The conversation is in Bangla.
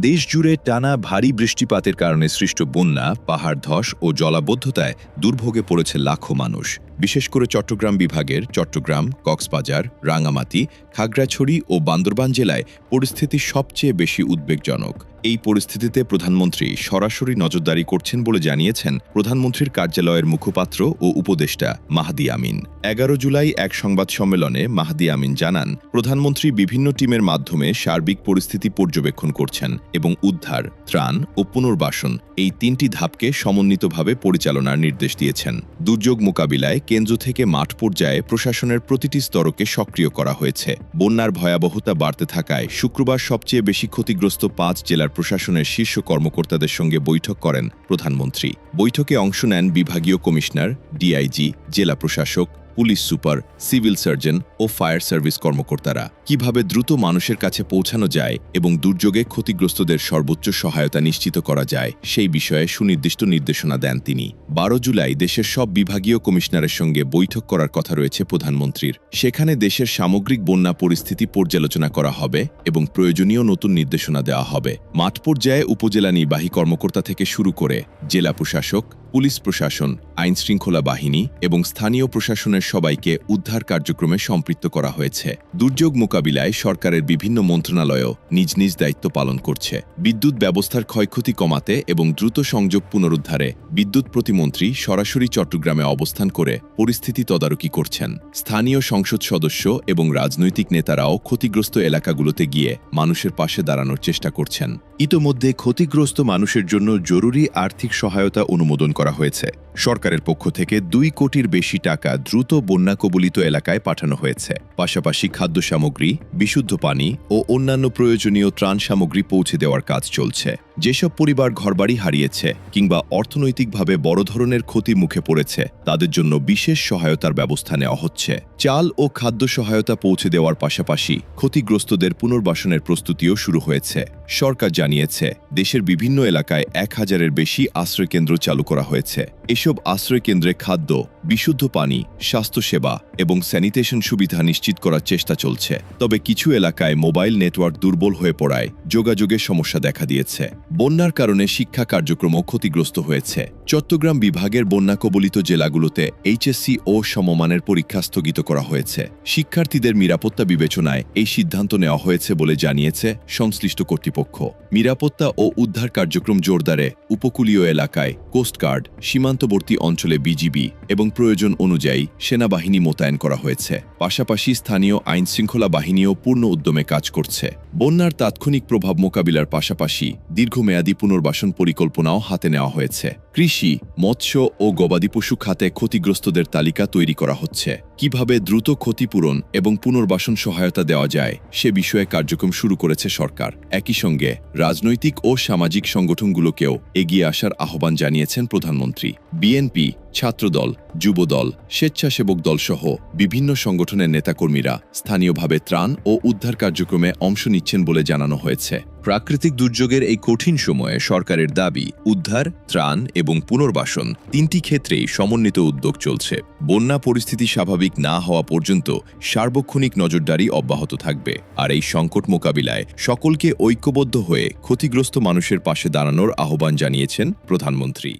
দেশ জুড়ে টানা ভারী বৃষ্টিপাতের কারণে সৃষ্ট বন্যা, পাহাড় ধস ও জলাবদ্ধতায় দুর্ভোগে পড়েছে লাখো মানুষ। বিশেষ করে চট্টগ্রাম বিভাগের চট্টগ্রাম, কক্সবাজার, রাঙামাটি, খাগড়াছড়ি ও বান্দরবান জেলায় পরিস্থিতি সবচেয়ে বেশি উদ্বেগজনক। এই পরিস্থিতিতে প্রধানমন্ত্রী সরাসরি নজরদারি করছেন বলে জানিয়েছেন প্রধানমন্ত্রীর কার্যালয়ের মুখপাত্র ও উপদেষ্টা মাহদি আমিন। 11 জুলাই এক সংবাদ সম্মেলনে মাহদি আমিন জানান, প্রধানমন্ত্রী বিভিন্ন টিমের মাধ্যমে সার্বিক পরিস্থিতি পর্যবেক্ষণ করছেন এবং উদ্ধার, ত্রাণ ও পুনর্বাসন এই 3টি ধাপকে সমন্বিতভাবে পরিচালনার নির্দেশ দিয়েছেন। দুর্যোগ মোকাবিলায় কেন্দ্র থেকে মাঠ পর্যায়ে প্রশাসনের প্রতিটি স্তরকে সক্রিয় করা হয়েছে। বন্যার ভয়াবহতা বাড়তে থাকায় শুক্রবার সবচেয়ে বেশি ক্ষতিগ্রস্ত 5 জেলার প্রশাসনের শীর্ষ কর্মকর্তাদের সঙ্গে বৈঠক করেন প্রধানমন্ত্রী। বৈঠকে অংশ নেন বিভাগীয় কমিশনার, ডিআইজি, জেলা প্রশাসক, পুলিশ সুপার, সিভিল সার্জন ও ফায়ার সার্ভিস কর্মকর্তারা। কিভাবে দ্রুত মানুষের কাছে পৌঁছানো যায় এবং দুর্যোগে ক্ষতিগ্রস্তদের সর্বোচ্চ সহায়তা নিশ্চিত করা যায় সেই বিষয়ে সুনির্দিষ্ট নির্দেশনা দেন তিনি। 12 জুলাই দেশের সব বিভাগীয় কমিশনারের সঙ্গে বৈঠক করার কথা রয়েছে প্রধানমন্ত্রীর। সেখানে দেশের সামগ্রিক বন্যা পরিস্থিতি পর্যালোচনা করা হবে এবং প্রয়োজনীয় নতুন নির্দেশনা দেওয়া হবে। মাঠ পর্যায়ে উপজেলা নির্বাহী কর্মকর্তা থেকে শুরু করে জেলা প্রশাসক, পুলিশ প্রশাসন, আইনশৃঙ্খলা বাহিনী এবং স্থানীয় প্রশাসনের সবাইকে উদ্ধার কার্যক্রমে সম্পৃক্ত করা হয়েছে। দুর্যোগ মোকাবিলায় সরকারের বিভিন্ন মন্ত্রণালয়ও নিজ নিজ দায়িত্ব পালন করছে। বিদ্যুৎ ব্যবস্থার ক্ষয়ক্ষতি কমাতে এবং দ্রুত সংযোগ পুনরুদ্ধারে বিদ্যুৎ প্রতিমন্ত্রী সরাসরি চট্টগ্রামে অবস্থান করে পরিস্থিতি তদারকি করছেন। স্থানীয় সংসদ সদস্য এবং রাজনৈতিক নেতারাও ক্ষতিগ্রস্ত এলাকাগুলোতে গিয়ে মানুষের পাশে দাঁড়ানোর চেষ্টা করছেন। ইতোমধ্যে ক্ষতিগ্রস্ত মানুষের জন্য জরুরি আর্থিক সহায়তা অনুমোদন করা হয়েছে। সরকারের পক্ষ থেকে 2 কোটির বেশি টাকা দ্রুত বন্যা কবলিত এলাকায় পাঠানো হয়েছে। পাশাপাশি খাদ্য সামগ্রী, বিশুদ্ধ পানি ও অন্যান্য প্রয়োজনীয় ত্রাণ সামগ্রী পৌঁছে দেওয়ার কাজ চলছে। যেসব পরিবার ঘরবাড়ি হারিয়েছে কিংবা অর্থনৈতিকভাবে বড় ধরনের ক্ষতির মুখে পড়েছে তাদের জন্য বিশেষ সহায়তার ব্যবস্থা নেওয়া হচ্ছে। চাল ও খাদ্য সহায়তা পৌঁছে দেওয়ার পাশাপাশি ক্ষতিগ্রস্তদের পুনর্বাসনের প্রস্তুতিও শুরু হয়েছে। সরকার জানিয়েছে, দেশের বিভিন্ন এলাকায় 1000-এর বেশি আশ্রয়কেন্দ্র চালু করা হয়েছে। এসব আশ্রয়কেন্দ্রে খাদ্য, বিশুদ্ধ পানি, স্বাস্থ্যসেবা এবং স্যানিটেশন সুবিধা নিশ্চিত করার চেষ্টা চলছে। তবে কিছু এলাকায় মোবাইল নেটওয়ার্ক দুর্বল হয়ে পড়ায় যোগাযোগের সমস্যা দেখা দিয়েছে। বন্যার কারণে শিক্ষা কার্যক্রমও ক্ষতিগ্রস্ত হয়েছে। চট্টগ্রাম বিভাগের বন্যা কবলিত জেলাগুলোতে এইচএসসি ও সমমানের পরীক্ষা স্থগিত করা হয়েছে। শিক্ষার্থীদের নিরাপত্তা বিবেচনায় এই সিদ্ধান্ত নেওয়া হয়েছে বলে জানিয়েছে সংশ্লিষ্ট কর্তৃপক্ষ। নিরাপত্তা ও উদ্ধার কার্যক্রম জোরদারে উপকূলীয় এলাকায় কোস্টগার্ড, সীমান্তবর্তী অঞ্চলে বিজিবি এবং প্রয়োজন অনুযায়ী সেনাবাহিনী মোতায়েন করা হয়েছে। পাশাপাশি স্থানীয় আইনশৃঙ্খলা বাহিনীও পূর্ণ উদ্যমে কাজ করছে। বন্যার তাৎক্ষণিক প্রভাব মোকাবিলার পাশাপাশি দীর্ঘমেয়াদী পুনর্বাসন পরিকল্পনাও হাতে নেওয়া হয়েছে। কৃষি, মৎস্য ও গবাদি পশু খাতে ক্ষতিগ্রস্তদের তালিকা তৈরি করা হচ্ছে। কিভাবে দ্রুত ক্ষতিপূরণ এবং পুনর্বাসন সহায়তা দেওয়া যায় সে বিষয়ে কার্যক্রম শুরু করেছে সরকার। একই সঙ্গে রাজনৈতিক ও সামাজিক সংগঠনগুলোকেও এগিয়ে আসার আহ্বান জানিয়েছেন প্রধানমন্ত্রী। বিএনপি, ছাত্রদল, যুবদল, স্বেচ্ছাসেবক দলসহ বিভিন্ন সংগঠনের নেতাকর্মীরা স্থানীয়ভাবে ত্রাণ ও উদ্ধার কার্যক্রমে অংশ নিচ্ছেন বলে জানানো হয়েছে। প্রাকৃতিক দুর্যোগের এই কঠিন সময়ে সরকারের দাবি, উদ্ধার, ত্রাণ এবং পুনর্বাসন 3টি ক্ষেত্রেই সমন্বিত উদ্যোগ চলছে। বন্যা পরিস্থিতি স্বাভাবিক না হওয়া পর্যন্ত সার্বক্ষণিক নজরদারি অব্যাহত থাকবে। আর এই সংকট মোকাবিলায় সকলকে ঐক্যবদ্ধ হয়ে ক্ষতিগ্রস্ত মানুষের পাশে দাঁড়ানোর আহ্বান জানিয়েছেন প্রধানমন্ত্রী।